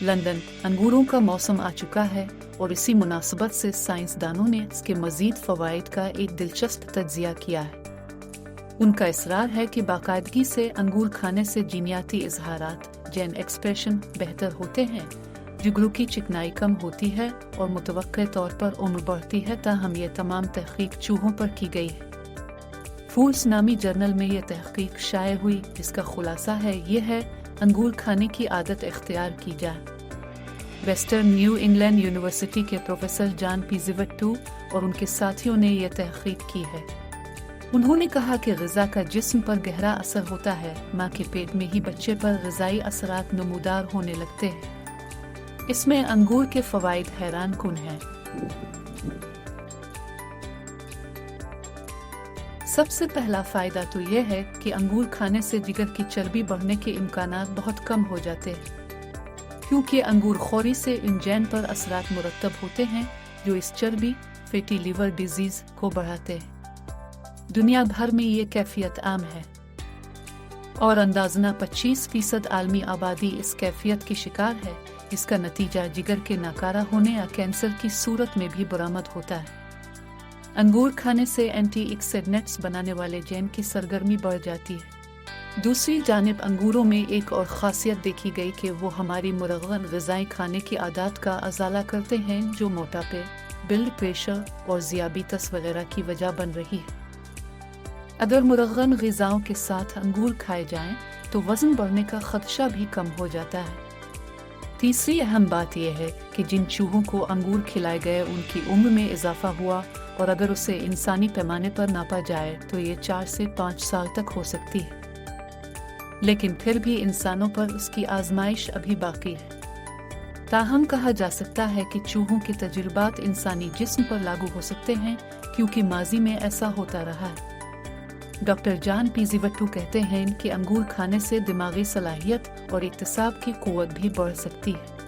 London, अंगूरों का मौसम आ चुका है और इसी मुनासबत से साइंसदानों ने इसके मज़ीद फ़वाइद का एक दिलचस्प तज्ज़िया किया है। उनका इसरार है कि बाकायदगी से अंगूर खाने से जीनियाती इजहारात जेन एक्सप्रेशन बेहतर होते हैं, जिगरों की चिकनाई कम होती है और मुतवक्के तौर पर उम्र बढ़ती है। ताहम ये तमाम तहकीक चूहों पर की गई है। फूल्स नामी जर्नल में यह तहकीक शाये हुई, जिसका खुलासा है ये है अंगूर खाने की आदत इख्तियार की जाए। वेस्टर्न न्यू इंग्लैंड यूनिवर्सिटी के प्रोफेसर जॉन पीज़िवेट्टू और उनके साथियों ने यह तहकीक की है। उन्होंने कहा कि ग़िज़ा का जिस्म पर गहरा असर होता है। माँ के पेट में ही बच्चे पर ग़िज़ाई असरात नमूदार होने लगते हैं। इसमें अंगूर के फ़वाइद हैरान कुन हैं। सबसे पहला फ़ायदा तो यह है कि अंगूर खाने से जिगर की चर्बी बढ़ने के इम्कानात बहुत कम हो जाते हैं, क्योंकि अंगूर खोरी से इंजैन पर असरात मुरतब होते हैं जो इस चर्बी फैटी लिवर डिजीज़ को बढ़ाते हैं। दुनिया भर में ये कैफियत आम है और अंदाज़ना 25% आलमी आबादी इस कैफियत की शिकार है। इसका नतीजा जिगर के नाकारा होने या कैंसर की सूरत में भी बरामद होता है। अंगूर खाने से एंटीऑक्सीडेंट्स बनाने वाले जेन की सरगर्मी बढ़ जाती है। दूसरी जानिब अंगूरों में एक और ख़ासियत देखी गई कि वो हमारी मुरग़्ग़न ग़िज़ाएँ खाने की आदत का अज़ाला करते हैं, जो मोटापे, ब्लड प्रेशर और ज़ियाबीतस वगैरह की वजह बन रही है। अगर मुरग़्ग़न ग़िज़ाओं के साथ अंगूर खाए जाएं तो वज़न बढ़ने का ख़दशा भी कम हो जाता है। तीसरी अहम बात यह है कि जिन चूहों को अंगूर खिलाए गए उनकी उम्र में इजाफा हुआ, और अगर उसे इंसानी पैमाने पर नापा जाए तो ये 4 से 5 साल तक हो सकती है। लेकिन फिर भी इंसानों पर उसकी आजमाइश अभी बाकी है। ताहम कहा जा सकता है कि चूहों के तजुर्बात इंसानी जिस्म पर लागू हो सकते हैं, क्योंकि माजी में ऐसा होता रहा है। डॉक्टर जॉन पीज़िवेट्टू कहते हैं कि अंगूर खाने से दिमागी सलाहियत और इक्तिसाब की कुव्वत भी बढ़ सकती है।